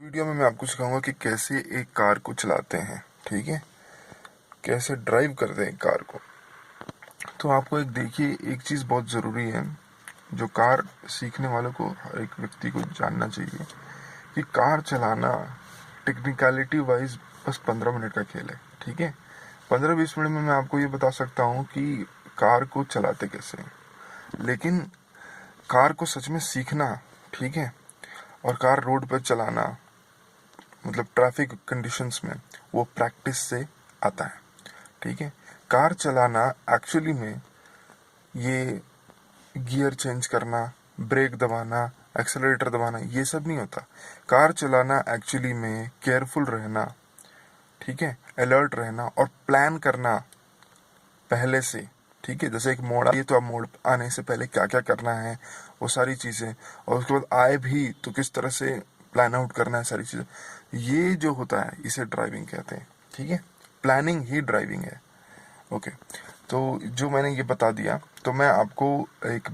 Video में मैं आपको सिखाऊंगा कि कैसे एक कार को चलाते हैं। ठीक है, कैसे ड्राइव करते हैं एक कार को। तो आपको एक देखिए, एक चीज़ बहुत ज़रूरी है जो कार सीखने वालों को, हर एक व्यक्ति को जानना चाहिए कि कार चलाना टेक्निकलिटी वाइज बस 15 मिनट का खेल है। ठीक है, 15-20 मिनट में मैं आपको ये बता सकता हूँ कि कार को चलाते कैसे हैं। लेकिन कार को सच में सीखना, ठीक है, और कार रोड पर चलाना, मतलब ट्रैफिक कंडीशंस में, वो प्रैक्टिस से आता है। ठीक है, कार चलाना एक्चुअली में ये गियर चेंज करना, ब्रेक दबाना, एक्सेलरेटर दबाना, ये सब नहीं होता। कार चलाना एक्चुअली में केयरफुल रहना, ठीक है, अलर्ट रहना और प्लान करना पहले से। ठीक है, जैसे एक मोड़ आए तो आप मोड़ आने से पहले क्या क्या करना है, वो सारी चीज़ें, और उसके बाद आए भी तो किस तरह से प्लान आउट करना है, सारी चीज़ें। ये जो होता है इसे ड्राइविंग कहते हैं। ठीक है, प्लानिंग ही ड्राइविंग है। ओके, तो जो मैंने ये बता दिया, तो मैं आपको एक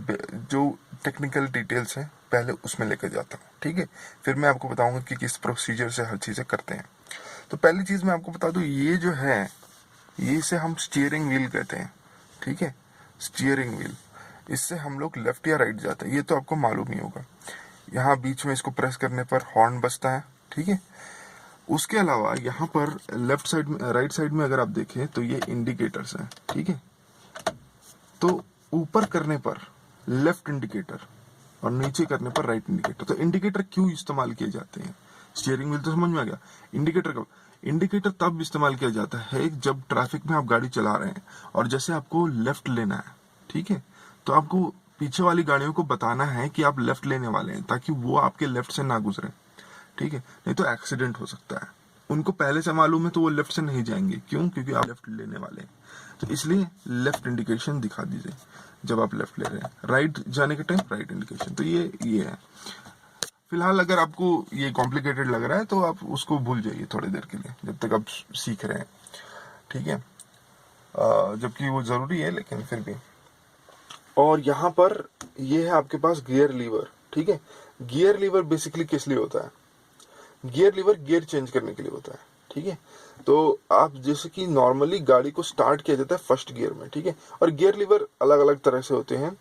जो टेक्निकल डिटेल्स है पहले उसमें लेकर जाता हूँ। ठीक है, फिर मैं आपको बताऊंगा कि किस प्रोसीजर से हर चीज़ें करते हैं। तो पहली चीज़ मैं आपको बता दूँ, ये जो है ये इसे हम स्टीयरिंग व्हील कहते हैं। ठीक है, स्टीयरिंग व्हील, इससे हम लोग लेफ्ट या राइट जाते हैं, ये तो आपको मालूम ही होगा। यहाँ बीच में इसको प्रेस करने पर हॉर्न बजता है। ठीक है, उसके अलावा यहाँ पर लेफ्ट साइड में, राइट साइड में अगर आप देखें तो ये इंडिकेटर्स हैं। ठीक है, तो ऊपर करने पर लेफ्ट इंडिकेटर और नीचे करने पर राइट इंडिकेटर। तो इंडिकेटर क्यों इस्तेमाल किए जाते हैं? स्टीयरिंग व्हील तो समझ में आ गया। इंडिकेटर कब? इंडिकेटर तब इस्तेमाल किया जाता है जब ट्रैफिक में आप गाड़ी चला रहे हैं और जैसे आपको लेफ्ट लेना है, ठीक है, तो आपको पीछे वाली गाड़ियों को बताना है कि आप लेफ्ट लेने वाले हैं, ताकि वो आपके लेफ्ट से ना गुजरे। ठीक है, नहीं तो एक्सीडेंट हो सकता है। उनको पहले से मालूम है तो वो लेफ्ट से नहीं जाएंगे। क्यों? क्योंकि आप लेफ्ट लेने वाले हैं। तो इसलिए लेफ्ट इंडिकेशन दिखा दीजिए जब आप लेफ्ट ले रहे हैं। राइट जाने के टाइम राइट इंडिकेशन। तो ये है। फिलहाल अगर आपको ये कॉम्प्लिकेटेड लग रहा है तो आप उसको भूल जाइए थोड़ी देर के लिए, जब तक आप सीख रहे हैं। ठीक है, जबकि वो जरूरी है, लेकिन फिर भी। और यहाँ पर ये है आपके पास गियर लीवर। ठीक है, गियर लीवर बेसिकली किस लिए होता है? गियर लीवर गियर चेंज करने के लिए होता है। ठीक है, तो आप जैसे कि नॉर्मली गाड़ी को स्टार्ट किया जाता है फर्स्ट गियर में। ठीक है, और गियर लीवर अलग अलग तरह से होते हैं।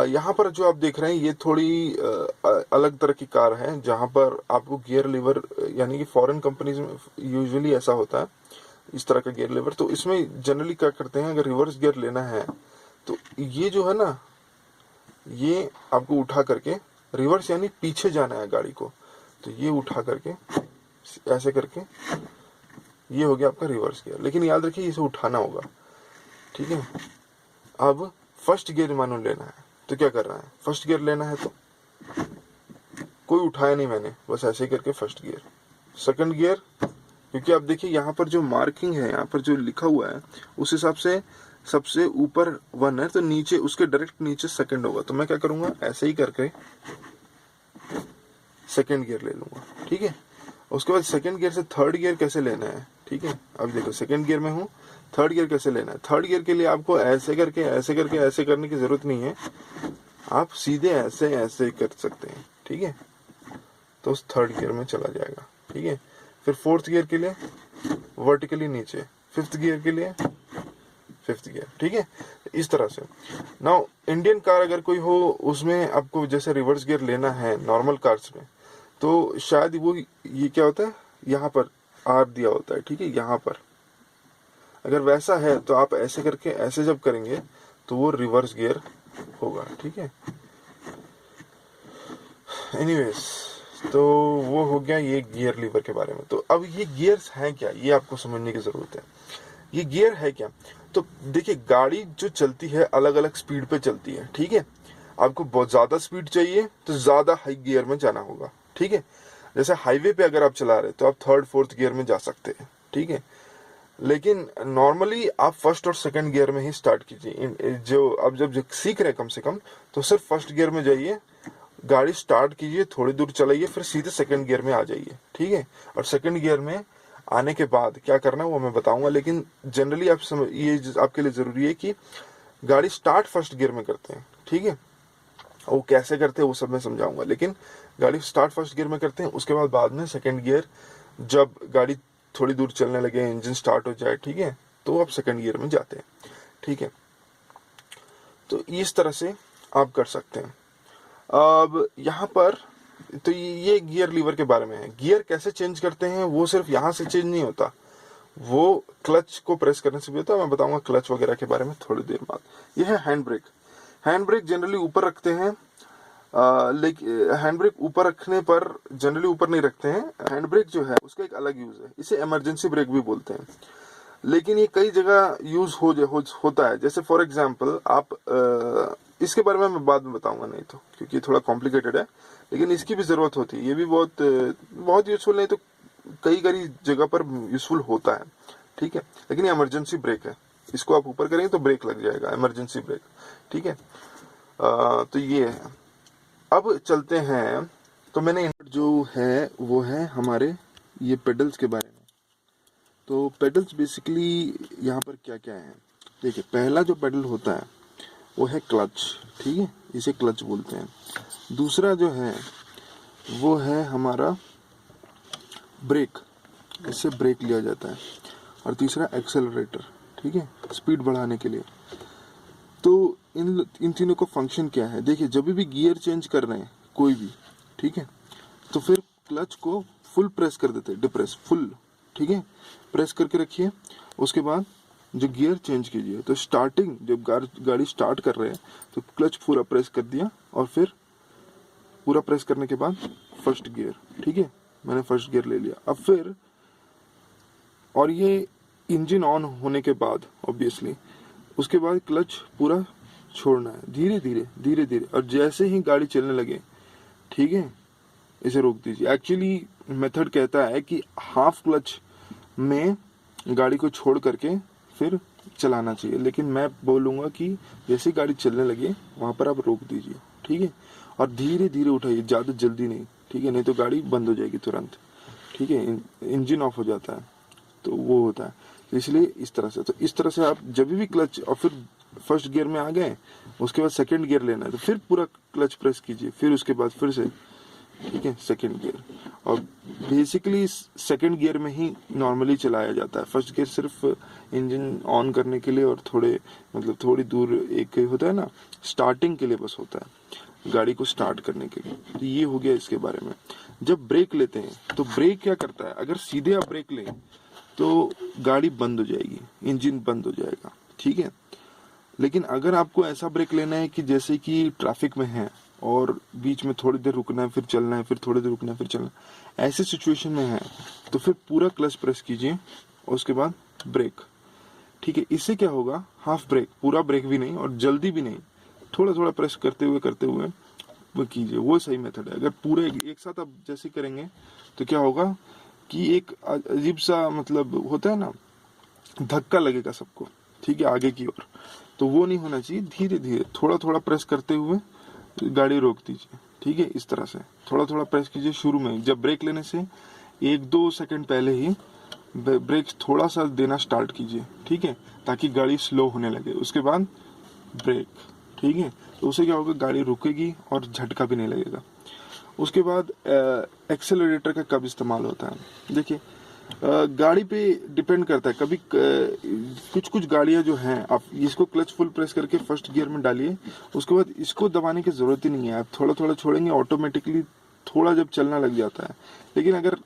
यहाँ पर जो आप देख रहे हैं ये थोड़ी अलग तरह की कार है, जहाँ पर आपको गियर लीवर, यानी कि फॉरेन कंपनीज में यूजुअली ऐसा होता है, इस तरह का गियर लीवर। तो इसमें जनरली क्या करते हैं, अगर रिवर्स गियर लेना है तो ये जो है ना, ये आपको उठा करके, रिवर्स यानी पीछे जाना है गाड़ी को, तो ये उठा करके ऐसे करके, ये हो गया आपका रिवर्स गियर। लेकिन याद रखिए इसे उठाना होगा। ठीक है, अब फर्स्ट गियर मानो लेना है तो क्या करना है? फर्स्ट गियर लेना है तो कोई उठाया नहीं मैंने, बस ऐसे करके फर्स्ट गियर। सेकंड गियर, क्योंकि आप देखिए यहाँ पर जो मार्किंग है, यहाँ पर जो लिखा हुआ है, उस हिसाब से सबसे ऊपर 1 है तो नीचे, उसके डायरेक्ट नीचे सेकंड होगा। तो मैं क्या करूंगा, ऐसे ही करके सेकंड गियर ले लूंगा। ठीक है, उसके बाद सेकंड गियर से थर्ड गियर कैसे लेना है? ठीक है, अब देखो सेकंड गियर में हूँ, थर्ड गियर कैसे लेना है? थर्ड गियर के लिए आपको ऐसे करके ऐसे करके ऐसे करने की जरूरत नहीं है, आप सीधे ऐसे ऐसे कर सकते हैं। ठीक है, तो उस थर्ड गियर में चला जाएगा। ठीक है, फिर फोर्थ गियर के लिए वर्टिकली नीचे, फिफ्थ गियर के लिए फिफ्थ गियर। ठीक है, इस तरह से। नाउ इंडियन कार अगर कोई हो, उसमें आपको जैसे रिवर्स गियर लेना है नॉर्मल कार्स में, तो शायद वो ये क्या होता है, यहाँ पर आर दिया होता है। ठीक है, यहाँ पर अगर वैसा है तो आप ऐसे करके ऐसे जब करेंगे तो वो रिवर्स गियर होगा। ठीक है, एनीवेज, तो वो हो गया ये गियर लीवर के बारे में। तो अब ये गियर्स हैं क्या, ये आपको समझने की जरूरत है। ये गियर है क्या? तो देखिए, गाड़ी जो चलती है अलग अलग स्पीड पे चलती है। ठीक है, आपको बहुत ज्यादा स्पीड चाहिए तो ज्यादा हाई गियर में जाना होगा। ठीक है, जैसे हाईवे पे अगर आप चला रहे तो आप थर्ड फोर्थ गियर में जा सकते हैं। ठीक है, लेकिन नॉर्मली आप फर्स्ट और सेकंड गियर में ही स्टार्ट कीजिए। जो अब जब सीख रहे कम से कम, तो सिर्फ फर्स्ट गियर में जाइए, गाड़ी स्टार्ट कीजिए, थोड़ी दूर चलाइए, फिर सीधे सेकंड गियर में आ जाइए। ठीक है, और सेकंड गियर में आने के बाद क्या करना है वो मैं बताऊंगा, लेकिन जनरली आप समझ, ये आपके लिए जरूरी है कि गाड़ी स्टार्ट फर्स्ट गियर में करते हैं। ठीक है, वो कैसे करते हैं वो सब मैं समझाऊंगा, लेकिन गाड़ी स्टार्ट फर्स्ट गियर में करते हैं, उसके बाद में सेकंड गियर, जब गाड़ी थोड़ी दूर चलने लगे, इंजन स्टार्ट हो जाए, ठीक है, तो आप सेकंड गियर में जाते हैं, ठीक है। तो इस तरह से आप कर सकते हैं। अब यहाँ पर तो ये गियर लीवर के बारे में है। गियर कैसे चेंज करते हैं वो सिर्फ यहाँ से चेंज नहीं होता, वो क्लच को प्रेस करने से भी होता है। मैं बताऊंगा क्लच वगैरह के बारे में थोड़ी देर बाद। ये है hand brake. Hand brake generally ऊपर रखते हैं, लेकिन हैंड ब्रेक ऊपर रखने पर जनरली ऊपर नहीं रखते हैं। हैंड ब्रेक जो है उसका एक अलग यूज है, इसे इमरजेंसी ब्रेक भी बोलते हैं, लेकिन ये कई जगह यूज होता है। जैसे फॉर एग्जांपल आप इसके बारे में मैं बाद में बताऊंगा, नहीं तो क्योंकि थोड़ा कॉम्प्लिकेटेड है, लेकिन इसकी भी जरूरत होती है। ये भी बहुत यूजफुल नहीं तो कई जगह पर यूजफुल होता है, ठीक है, लेकिन ये इमरजेंसी ब्रेक है। इसको आप ऊपर करेंगे तो ब्रेक लग जाएगा, इमरजेंसी ब्रेक, ठीक है। तो ये है। अब चलते हैं, तो मैंने जो है वो है हमारे ये पेडल्स के बारे में। तो पेडल्स बेसिकली यहाँ पर क्या क्या है, देखिए, पहला जो पेडल होता है वो है क्लच, ठीक है, इसे क्लच बोलते हैं। दूसरा जो है वो है हमारा ब्रेक, इससे ब्रेक लिया जाता है। और तीसरा एक्सेलरेटर, ठीक है, स्पीड बढ़ाने के लिए। तो इन तीनों का फंक्शन क्या है, देखिए, जब भी गियर चेंज कर रहे हैं कोई भी, ठीक है, तो फिर क्लच को फुल प्रेस कर देते हैं, डिप्रेस फुल, ठीक है, प्रेस करके रखिए। उसके बाद जो गियर चेंज कीजिए, तो स्टार्टिंग जब गाड़ी स्टार्ट कर रहे हैं तो क्लच पूरा प्रेस कर दिया, और फिर पूरा प्रेस करने के बाद फर्स्ट गियर, ठीक है, मैंने फर्स्ट गियर ले लिया। अब फिर, और ये इंजन ऑन होने के बाद ऑब्वियसली, उसके बाद क्लच पूरा छोड़ना है, धीरे धीरे धीरे धीरे, और जैसे ही गाड़ी चलने लगे, ठीक है, इसे रोक दीजिए। एक्चुअली मेथड कहता है कि हाफ क्लच में गाड़ी को छोड़ करके फिर चलाना चाहिए, लेकिन मैं बोलूँगा कि जैसे गाड़ी चलने लगे वहाँ पर आप रोक दीजिए, ठीक है, और धीरे धीरे उठाइए, ज़्यादा जल्दी नहीं, ठीक है, नहीं तो गाड़ी बंद हो जाएगी तुरंत, ठीक है, इंजन ऑफ हो जाता है, तो वो होता है। तो इसलिए इस तरह से, तो इस तरह से आप जब भी क्लच, और फिर फर्स्ट गियर में आ गए, उसके बाद सेकंड गियर लेना है तो फिर पूरा क्लच प्रेस कीजिए, फिर उसके बाद फिर से, ठीक है, सेकंड गियर। और बेसिकली सेकंड गियर में ही नॉर्मली चलाया जाता है। फर्स्ट गियर सिर्फ इंजन ऑन करने के लिए और थोड़े मतलब थोड़ी दूर एक होता है ना, स्टार्टिंग के लिए बस होता है, गाड़ी को स्टार्ट करने के लिए। तो ये हो गया इसके बारे में। जब ब्रेक लेते हैं तो ब्रेक क्या करता है, अगर सीधे आप ब्रेक लें तो गाड़ी बंद हो जाएगी, इंजन बंद हो जाएगा, ठीक है। लेकिन अगर आपको ऐसा ब्रेक लेना है कि जैसे कि ट्रैफिक में है और बीच में थोड़ी देर रुकना है, फिर चलना है, फिर थोड़ी देर रुकना है, फिर चलना है, ऐसे सिचुएशन में है, तो फिर पूरा क्लच प्रेस कीजिए और उसके बाद ब्रेक, ठीक है। इससे क्या होगा, हाफ ब्रेक, पूरा ब्रेक भी नहीं और जल्दी भी नहीं, थोड़ा थोड़ा प्रेस करते हुए वो कीजिए, वो सही मेथड है। अगर पूरे एक साथ आप जैसे करेंगे तो क्या होगा कि एक अजीब सा मतलब होता है ना, धक्का लगेगा सबको, ठीक है, आगे की ओर, तो वो नहीं होना चाहिए। धीरे धीरे थोड़ा थोड़ा प्रेस करते हुए गाड़ी रोक दीजिए, ठीक है, इस तरह से थोड़ा थोड़ा प्रेस कीजिए। शुरू में जब ब्रेक लेने से 1-2 सेकंड पहले ही ब्रेक थोड़ा सा देना स्टार्ट कीजिए, ठीक है, ताकि गाड़ी स्लो होने लगे। उसके बाद ब्रेक, ठीक है, तो उससे क्या होगा, गाड़ी रुकेगी और झटका भी नहीं लगेगा। उसके बाद एक्सेलरेटर का कब इस्तेमाल होता है, देखिए, गाड़ी पे डिपेंड करता है। कभी कुछ गाड़ियां जो हैं, आप इसको क्लच फुल प्रेस करके फर्स्ट गियर में डालिए, उसके बाद इसको दबाने की जरूरत ही नहीं है, आप थोड़ा थोड़ा छोड़ेंगे, ऑटोमेटिकली थोड़ा जब चलना लग जाता है। लेकिन अगर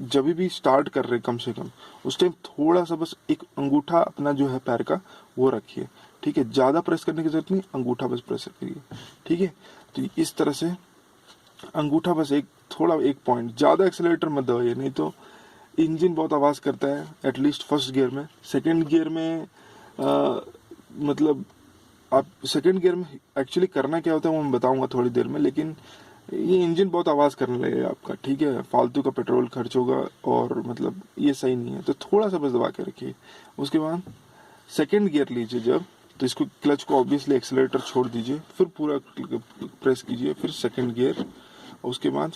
जब भी स्टार्ट कर रहे कम से कम उस टाइम थोड़ा सा बस एक अंगूठा अपना जो है पैर का वो रखिए, ठीक है, ज्यादा प्रेस करने की जरूरत नहीं, अंगूठा बस प्रेस करिए, ठीक है। तो इस तरह से अंगूठा बस एक थोड़ा एक पॉइंट, ज्यादा एक्सेलरेटर मत दबाइए, नहीं तो इंजन बहुत आवाज करता है, एटलीस्ट फर्स्ट गियर में। सेकंड गियर में मतलब आप सेकंड गियर में एक्चुअली करना क्या होता है वो मैं बताऊंगा थोड़ी देर में, लेकिन ये इंजन बहुत आवाज करने लगेगा आपका, ठीक है, फालतू का पेट्रोल खर्च होगा और मतलब ये सही नहीं है, तो थोड़ा सा बस दबा के रखिए। उसके बाद सेकंड गियर लीजिए जब, तो इसको क्लच को ऑब्वियसली एक्सेलरेटर छोड़ दीजिए, फिर पूरा प्रेस कीजिए, फिर सेकंड गियर, उसके बाद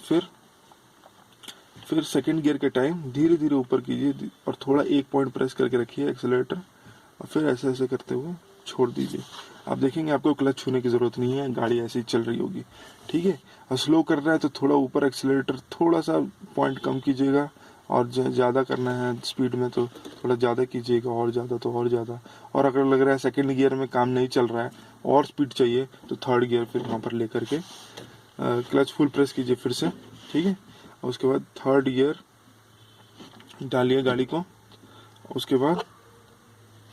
फिर सेकंड गियर के टाइम धीरे धीरे ऊपर कीजिए और थोड़ा एक पॉइंट प्रेस करके रखिए एक्सेलरेटर, और फिर ऐसे ऐसे करते हुए छोड़ दीजिए। आप देखेंगे आपको क्लच छूने की ज़रूरत नहीं है, गाड़ी ऐसे ही चल रही होगी, ठीक है। और स्लो कर रहा है तो थोड़ा ऊपर एक्सीलरेटर थोड़ा सा पॉइंट कम कीजिएगा, और ज़्यादा करना है स्पीड में तो थोड़ा ज़्यादा कीजिएगा, और ज़्यादा तो और ज़्यादा। और अगर लग रहा है सेकंड गियर में काम नहीं चल रहा है और स्पीड चाहिए तो थर्ड गियर फिर वहाँ पर लेकर के क्लच फुल प्रेस कीजिए फिर से, ठीक है। और उसके बाद थर्ड गियर डालिए गाड़ी को, उसके बाद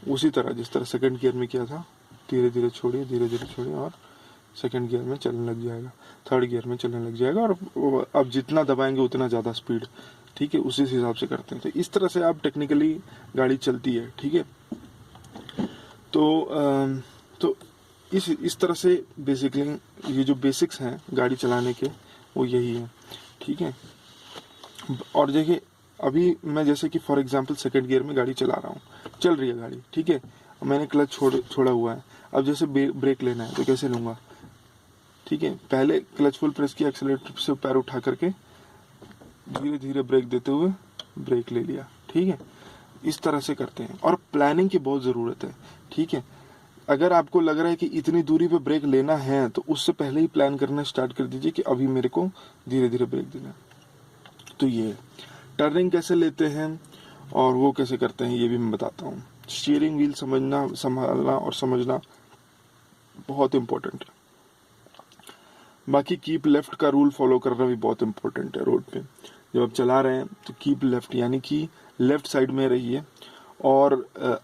उसी तरह जिस तरह सेकंड गियर में किया था धीरे धीरे छोड़िए और सेकंड गियर में चलने लग जाएगा, थर्ड गियर में चलने लग जाएगा। और अब जितना दबाएंगे उतना ज़्यादा स्पीड, ठीक है, उसी हिसाब से करते हैं। तो इस तरह से आप टेक्निकली गाड़ी चलती है, ठीक है। तो इस तरह से बेसिकली ये जो बेसिक्स हैं गाड़ी चलाने के वो यही है, ठीक है। और देखिए अभी मैं जैसे कि फॉर एग्जांपल सेकंड गियर में गाड़ी चला रहा हूँ, चल रही है गाड़ी, ठीक है। मैंने क्लच छोड़ा हुआ है, अब जैसे ब्रेक लेना है तो कैसे लूँगा, ठीक है। पहले क्लच फुल प्रेस किया, एक्सीलरेटर से पैर उठा करके धीरे धीरे ब्रेक देते हुए ब्रेक ले लिया, ठीक है। इस तरह से करते हैं और प्लानिंग की बहुत ज़रूरत है, ठीक है। अगर आपको लग रहा है कि इतनी दूरी पे ब्रेक लेना है तो उससे पहले ही प्लान करना स्टार्ट कर दीजिए कि अभी मेरे को धीरे धीरे ब्रेक देना है। तो ये टर्निंग कैसे लेते हैं और वो कैसे करते हैं ये भी मैं बताता हूँ। स्टीयरिंग व्हील समझना, संभालना और समझना बहुत इम्पोर्टेंट है। बाकी कीप लेफ्ट का रूल फॉलो करना भी बहुत इम्पोर्टेंट है। रोड पे जब आप चला रहे हैं तो कीप लेफ्ट यानी कि लेफ्ट साइड में रहिए। और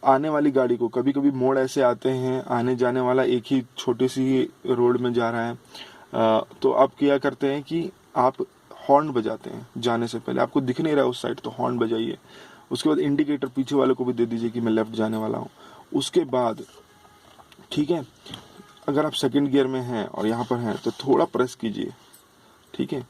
आने वाली गाड़ी को, कभी कभी मोड़ ऐसे आते हैं आने जाने वाला एक ही छोटी सी रोड में जा रहा है, तो आप क्या करते हैं कि आप हॉर्न बजाते हैं जाने से पहले। आपको दिख नहीं रहा उस साइड तो हॉर्न बजाइए। उसके बाद इंडिकेटर पीछे वाले को भी दे दीजिए कि मैं लेफ्ट जाने वाला हूँ। उसके बाद ठीक है, अगर आप सेकंड गियर में हैं और यहाँ पर हैं तो थोड़ा प्रेस कीजिए, ठीक है।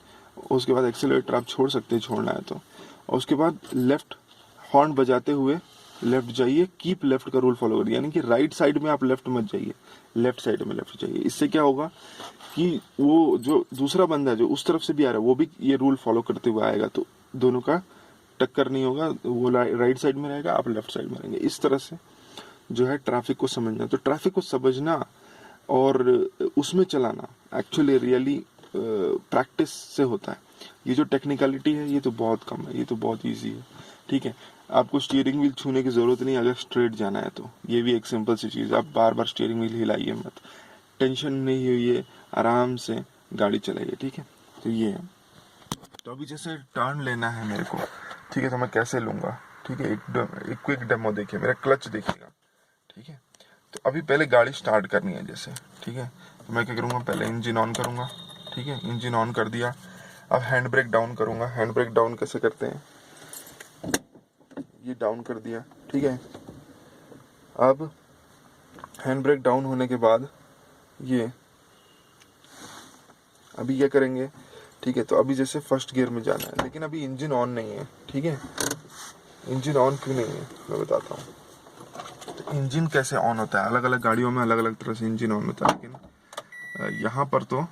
उसके बाद एक्सीलरेटर आप छोड़ सकते हैं, छोड़ना है तो। और उसके बाद लेफ्ट हॉर्न बजाते हुए लेफ्ट जाइए। कीप लेफ्ट का रूल फॉलो करिए, यानी कि राइट साइड में आप लेफ्ट मत जाइए, लेफ्ट साइड में लेफ्ट जाइए। इससे क्या होगा कि वो जो दूसरा बंदा है जो उस तरफ से भी आ रहा है वो भी ये रूल फॉलो करते हुए आएगा, तो दोनों का टक्कर नहीं होगा। वो राइट साइड में रहेगा, आप लेफ्ट साइड में रहेंगे। इस तरह से जो है ट्रैफिक को समझना। तो ट्रैफिक को समझना और उसमें चलाना एक्चुअली रियली प्रैक्टिस से होता है। ये जो टेक्निकलिटी है ये तो बहुत कम है, ये तो बहुत इजी है, ठीक है। आपको स्टीयरिंग व्हील छूने की जरूरत नहीं अगर स्ट्रेट जाना है तो। ये भी एक सिंपल सी चीज़, आप बार बार स्टीयरिंग व्हील हिलाइए मत, टेंशन नहीं हुई है, आराम से गाड़ी चलाइए, ठीक है। तो ये है। तो अभी जैसे टर्न लेना है मेरे को, ठीक है, तो मैं कैसे लूँगा, ठीक है। एक क्विक डेमो देखिए, मेरा क्लच देखिएगा, ठीक है। तो अभी पहले गाड़ी स्टार्ट करनी है जैसे, ठीक है। तो मैं क्या करूँगा, पहले इंजन ऑन करूँगा, ठीक है। इंजन ऑन कर दिया। अब हैंड ब्रेक डाउन करूँगा। हैंड ब्रेक डाउन कैसे करते हैं, ये डाउन कर दिया, ठीक है। अब हैंड ब्रेक डाउन होने के बाद ये अभी क्या करेंगे, ठीक है। तो अभी जैसे फर्स्ट गियर में जाना है, लेकिन अभी इंजन ऑन नहीं है, ठीक है। इंजन ऑन क्यों नहीं है मैं बताता हूँ। तो इंजन कैसे ऑन होता है, अलग अलग गाड़ियों में अलग अलग तरह से इंजन ऑन होता है, लेकिन यहाँ पर तो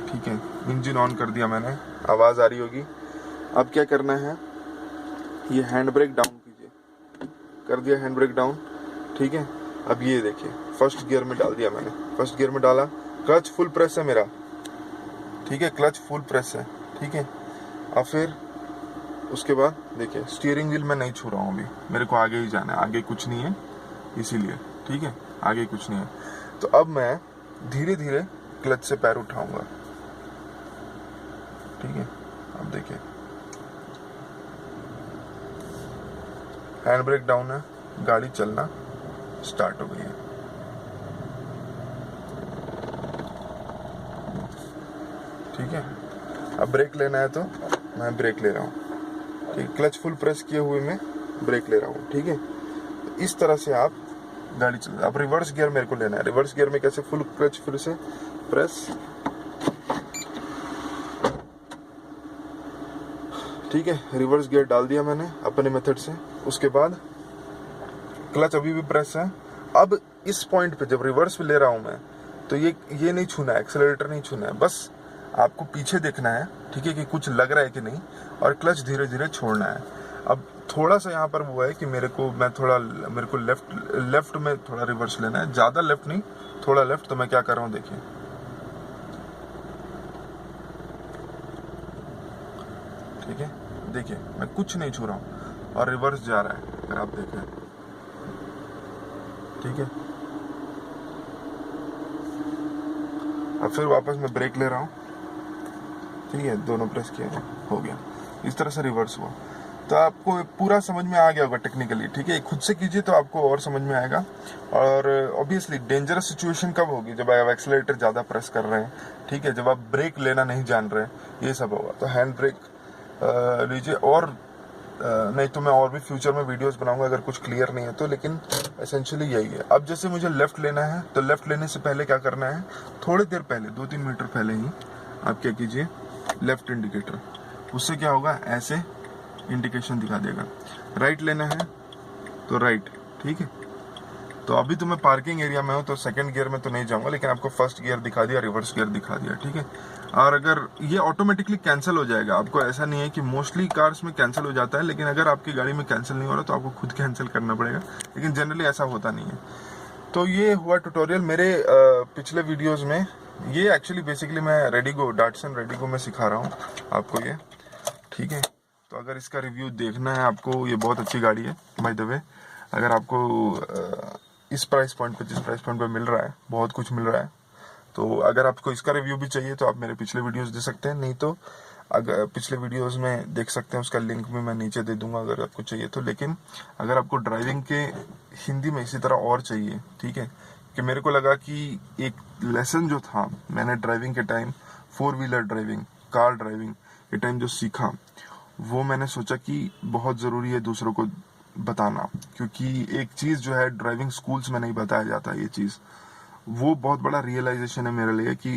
ठीक है, इंजन ऑन कर दिया मैंने, आवाज आ रही होगी। अब क्या करना है, ये हैंड ब्रेक डाउन कीजिए, कर दिया हैंड ब्रेक डाउन, ठीक है। अब ये देखिए फर्स्ट गियर में डाल दिया मैंने, फर्स्ट गियर में डाला, क्लच फुल प्रेस है मेरा, ठीक है, क्लच फुल प्रेस है, ठीक है। अब फिर उसके बाद देखिए स्टीयरिंग व्हील मैं नहीं छू रहा हूँ, अभी मेरे को आगे ही जाना है, आगे कुछ नहीं है इसीलिए, ठीक है, आगे कुछ नहीं है। तो अब मैं धीरे धीरे क्लच से पैर उठाऊंगा, ठीक है। अब देखिए हैंड ब्रेक डाउन है, गाड़ी चलना स्टार्ट हो गई है, ठीक है। अब ब्रेक लेना है तो मैं ब्रेक ले रहा हूँ, ठीक, क्लच फुल प्रेस किए हुए मैं ब्रेक ले रहा हूँ, ठीक है। इस तरह से आप गाड़ी चल। अब रिवर्स गियर मेरे को लेना है। रिवर्स गियर में कैसे, फुल क्लच फिर से प्रेस, ठीक है। रिवर्स गियर डाल दिया मैंने अपने मेथड से। उसके बाद क्लच अभी भी प्रेस है। अब इस पॉइंट पे जब रिवर्स ले रहा हूँ मैं तो ये नहीं छूना है, एक्सेलरेटर नहीं छूना है, बस आपको पीछे देखना है, ठीक है, कि कुछ लग रहा है कि नहीं, और क्लच धीरे धीरे छोड़ना है। अब थोड़ा सा यहाँ पर वो है कि मेरे को लेफ्ट में थोड़ा रिवर्स लेना है, ज़्यादा लेफ्ट नहीं, थोड़ा लेफ्ट। तो मैं क्या कर रहा हूँ देखिए, ठीक है, देखिए मैं कुछ नहीं छू रहा हूँ और रिवर्स जा रहा है, अगर आप देखें, ठीक है। अब फिर वापस मैं ब्रेक ले रहा हूँ, ठीक है, दोनों प्रेस किया, हो गया, इस तरह से रिवर्स हुआ। तो आपको पूरा समझ में आ गया होगा टेक्निकली, ठीक है। खुद से कीजिए तो आपको और समझ में आएगा। और ऑब्वियसली डेंजरस सिचुएशन कब होगी, जब आप एक्सेलरेटर ज़्यादा प्रेस कर रहे हैं, ठीक है, जब आप ब्रेक लेना नहीं जान रहे हैं, ये सब होगा। तो हैंड ब्रेक लीजिए। और नहीं तो मैं और भी फ्यूचर में वीडियोस बनाऊंगा अगर कुछ क्लियर नहीं है तो, लेकिन एसेंशियली यही है। अब जैसे मुझे लेफ्ट लेना है, तो लेफ्ट लेने से पहले क्या करना है, थोड़ी देर पहले, 2-3 मीटर पहले ही आप क्या कीजिए, लेफ्ट इंडिकेटर, उससे क्या होगा, ऐसे इंडिकेशन दिखा देगा। राइट लेना है तो राइट, ठीक है। तो अभी तो मैं पार्किंग एरिया में हूँ, तो सेकंड गियर में तो नहीं जाऊंगा, लेकिन आपको फर्स्ट गियर दिखा दिया, रिवर्स गियर दिखा दिया, ठीक है। और अगर ये ऑटोमेटिकली कैंसिल हो जाएगा, आपको ऐसा नहीं है कि मोस्टली कार्स में कैंसिल हो जाता है, लेकिन अगर आपकी गाड़ी में कैंसिल नहीं हो रहा तो आपको खुद कैंसिल करना पड़ेगा, लेकिन जनरली ऐसा होता नहीं है। तो ये हुआ ट्यूटोरियल मेरे पिछले वीडियोज में। ये एक्चुअली बेसिकली मैं रेडिगो, डाटसन रेडिगो में सिखा रहा हूँ आपको ये, ठीक है। तो अगर इसका रिव्यू देखना है आपको, ये बहुत अच्छी गाड़ी है बाय द वे। अगर आपको इस प्राइस पॉइंट पे, जिस प्राइस पॉइंट पे मिल रहा है, बहुत कुछ मिल रहा है, तो अगर आपको इसका रिव्यू भी चाहिए तो आप मेरे पिछले वीडियोस दे सकते हैं, नहीं तो अगर पिछले वीडियोस में देख सकते हैं, उसका लिंक भी मैं नीचे दे दूंगा अगर आपको चाहिए तो। लेकिन अगर आपको ड्राइविंग के हिंदी में इसी तरह और चाहिए, ठीक है, कि मेरे को लगा कि एक लेसन जो था मैंने ड्राइविंग के time, 4 wheeler driving, car driving के टाइम जो सीखा, वो मैंने सोचा कि बहुत ज़रूरी है दूसरों को बताना, क्योंकि एक चीज़ जो है ड्राइविंग स्कूल्स में नहीं बताया जाता, ये चीज़, वो बहुत बड़ा रियलाइजेशन है मेरे लिए कि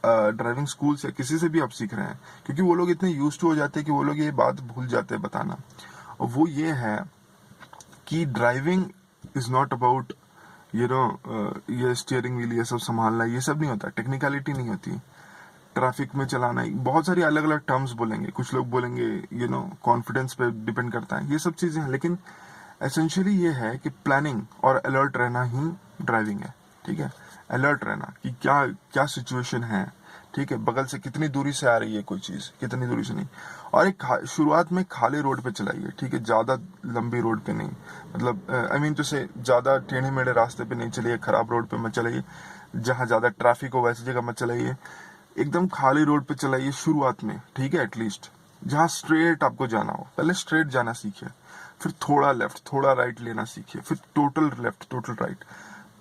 ड्राइविंग स्कूल से किसी से भी आप सीख रहे हैं, क्योंकि वो लोग इतने यूज्ड टू हो जाते हैं कि वो लोग ये बात भूल जाते हैं बताना। और वो ये है कि ड्राइविंग इज नॉट अबाउट ये स्टीयरिंग व्हील ये सब संभालना, ये सब नहीं होता, टेक्निकलिटी नहीं होती। ट्रैफिक में चलाना, बहुत सारी अलग अलग टर्म्स बोलेंगे, कुछ लोग बोलेंगे कॉन्फिडेंस पे डिपेंड करता है, ये सब चीजें हैं, लेकिन एसेंशियली ये है कि प्लानिंग और अलर्ट रहना ही ड्राइविंग है, ठीक है। अलर्ट रहना कि क्या क्या सिचुएशन है, ठीक है, बगल से कितनी दूरी से आ रही है कोई चीज, कितनी दूरी से नहीं। और एक शुरुआत में खाली रोड पे चलाइए, ठीक है, ज्यादा लंबी रोड पे नहीं, मतलब आई मीन जैसे ज्यादा टेढ़े मेढ़े रास्ते पे नहीं चलिए, खराब रोड पे मत चलाइए, जहाँ ज्यादा ट्रैफिक हो वैसी जगह मत चलाइए, एकदम खाली रोड पे चलाइए शुरुआत में, ठीक है। एटलीस्ट जहाँ स्ट्रेट आपको जाना हो, पहले स्ट्रेट जाना सीखिए, फिर थोड़ा लेफ्ट थोड़ा राइट लेना सीखिए, फिर total left total right.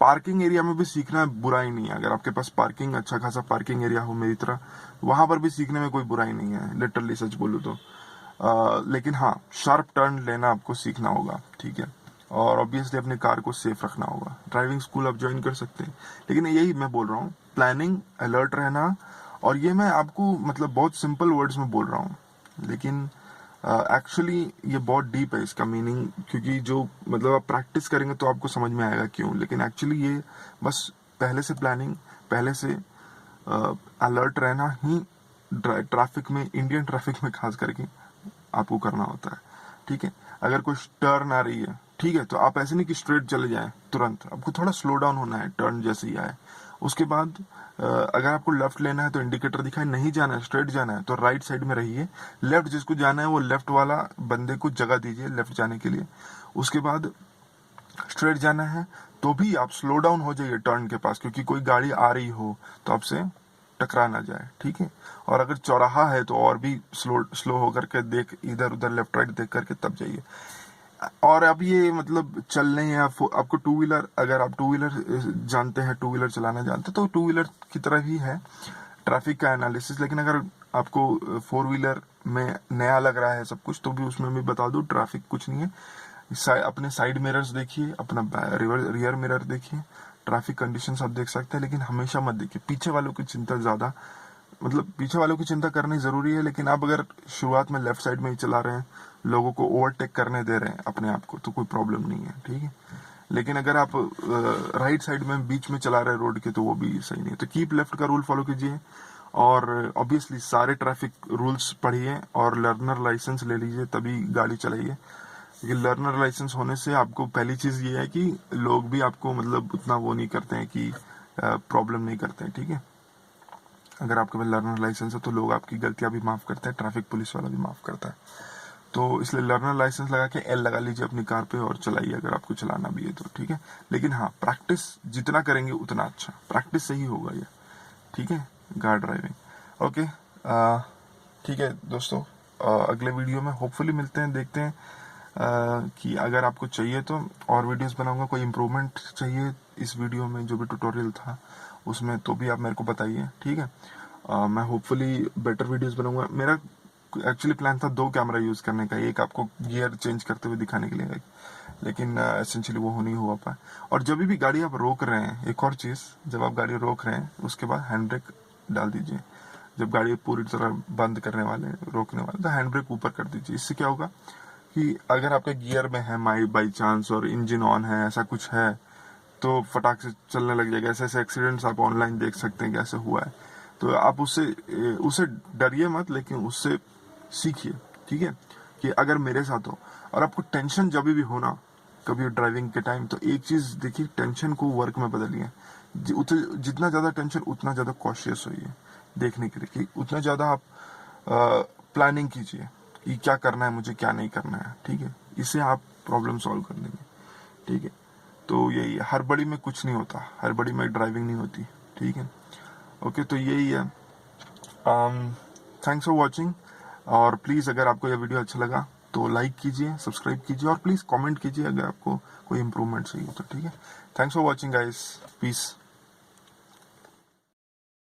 Parking area में भी सीखना बुरा ही नहीं है, अगर आपके पास पार्किंग, अच्छा खासा पार्किंग एरिया हो मेरी तरह, वहां पर भी सीखने में कोई बुराई नहीं है, लिटरली सच बोलूं तो। लेकिन हाँ, शार्प टर्न लेना आपको सीखना होगा, ठीक है। और ऑब्वियसली अपनी कार को सेफ रखना होगा। ड्राइविंग स्कूल आप ज्वाइन कर सकते हैं, लेकिन यही मैं बोल रहा हूँ, प्लानिंग, अलर्ट रहना। और ये मैं आपको मतलब बहुत सिंपल वर्ड्स में बोल रहा हूँ, लेकिन एक्चुअली ये बहुत डीप है इसका मीनिंग, क्योंकि जो मतलब आप प्रैक्टिस करेंगे तो आपको समझ में आएगा क्यों। लेकिन एक्चुअली ये बस पहले से प्लानिंग, पहले से अलर्ट रहना ही ट्रैफिक में, इंडियन ट्रैफिक में खास करके आपको करना होता है, ठीक है। अगर कोई टर्न आ रही है, ठीक है, तो आप ऐसे नहीं कि स्ट्रेट चले जाएं तुरंत, आपको थोड़ा स्लो डाउन होना है टर्न जैसे ही आए। उसके बाद अगर आपको लेफ्ट लेना है तो इंडिकेटर दिखाए, नहीं जाना है स्ट्रेट जाना है तो राइट साइड में रहिए, लेफ्ट जिसको जाना है वो लेफ्ट वाला बंदे को जगह दीजिए लेफ्ट जाने के लिए। उसके बाद स्ट्रेट जाना है तो भी आप स्लो डाउन हो जाइए टर्न के पास, क्योंकि कोई गाड़ी आ रही हो तो आपसे टकरा ना जाए, ठीक है। और अगर चौराहा है तो और भी स्लो होकर के देख, इधर उधर लेफ्ट राइट देख करके तब जाइए। और अब ये मतलब चलने या आपको टू व्हीलर, अगर आप टू व्हीलर जानते हैं, टू व्हीलर चलाना जानते हैं, तो टू व्हीलर की तरह ही है ट्रैफिक का एनालिसिस। लेकिन अगर आपको फोर व्हीलर में नया लग रहा है सब कुछ, तो भी उसमें मैं बता दूं, ट्रैफिक कुछ नहीं है। अपने साइड मिरर्स देखिए, अपना रियर मिरर देखिए, ट्रैफिक कंडीशंस आप देख सकते हैं, लेकिन हमेशा मत देखिए पीछे वालों की चिंता ज्यादा, मतलब पीछे वालों की चिंता करनी जरूरी है, लेकिन आप अगर शुरुआत में लेफ्ट साइड में ही चला रहे हैं, लोगों को ओवरटेक करने दे रहे हैं अपने आप को, तो कोई प्रॉब्लम नहीं है, ठीक है। लेकिन अगर आप राइट साइड में बीच में चला रहे हैं रोड के, तो वो भी सही नहीं है। तो कीप लेफ्ट का रूल फॉलो कीजिए, और ऑब्वियसली सारे ट्रैफिक रूल्स पढ़िए और लर्नर लाइसेंस ले लीजिए, तभी गाड़ी चलाइए। लेकिन लर्नर लाइसेंस होने से आपको पहली चीज ये है कि लोग भी आपको मतलब उतना वो नहीं करते हैं कि प्रॉब्लम नहीं करते हैं, ठीक है। अगर आपके पास लर्नर लाइसेंस है तो लोग आपकी गलतियां भी माफ करते हैं, ट्रैफिक पुलिस वाला भी माफ करता है। तो इसलिए लर्नर लाइसेंस लगा के एल लगा लीजिए अपनी कार पे और चलाइए अगर आपको चलाना भी है तो, ठीक है। लेकिन हाँ, प्रैक्टिस जितना करेंगे उतना अच्छा, प्रैक्टिस से ही होगा ये, ठीक है, कार ड्राइविंग। ओके, ठीक है दोस्तों, अगले वीडियो में होपफुली मिलते हैं, देखते हैं कि अगर आपको चाहिए तो और वीडियोस बनाऊंगा। कोई इम्प्रूवमेंट चाहिए इस वीडियो में जो भी ट्यूटोरियल था उसमें, तो भी आप मेरे को बताइए, ठीक है। मैं होपफुली बेटर वीडियोस बनाऊंगा। मेरा एक्चुअली प्लान था 2 कैमरा यूज करने का, एक आपको गियर चेंज करते हुए दिखाने के लिए, लेकिन एसेंशियली वो नहीं हुआ पाया। और जब भी गाड़ी आप रोक रहे हैं, एक और चीज, जब आप गाड़ी रोक रहे हैं उसके बाद हैंड ब्रेक डाल दीजिए। जब गाड़ी पूरी तरह बंद करने वाले, रोकने वाले, तो हैंड ब्रेक ऊपर कर दीजिए। इससे क्या होगा कि अगर आपके गियर में है बाई चांस और इंजन ऑन है, ऐसा कुछ है, तो फटाक से चलने लग जाएगा। ऐसे ऐसे एक्सीडेंट्स आप ऑनलाइन देख सकते हैं कैसे हुआ है। तो आप उससे डरिए मत, लेकिन उससे सीखिए, ठीक है। कि अगर मेरे साथ हो और आपको टेंशन जब भी हो ना कभी ड्राइविंग के टाइम, तो एक चीज देखिए, टेंशन को वर्क में बदलिए। जितना ज्यादा टेंशन उतना ज्यादा कॉशियस होइए देखने के लिए, कि उतना ज्यादा आप प्लानिंग कीजिए कि क्या करना है मुझे, क्या नहीं करना है, ठीक है। इससे आप प्रॉब्लम सॉल्व कर लेंगे, ठीक है। तो यही है, हड़बड़ी में कुछ नहीं होता, हड़बड़ी में ड्राइविंग नहीं होती, ठीक है। ओके, तो यही है। Thanks for watching. और प्लीज़ अगर आपको यह वीडियो अच्छा लगा तो लाइक कीजिए, सब्सक्राइब कीजिए और प्लीज़ कमेंट कीजिए अगर आपको कोई इम्प्रूवमेंट चाहिए तो, ठीक है। Thanks for watching guys, piece.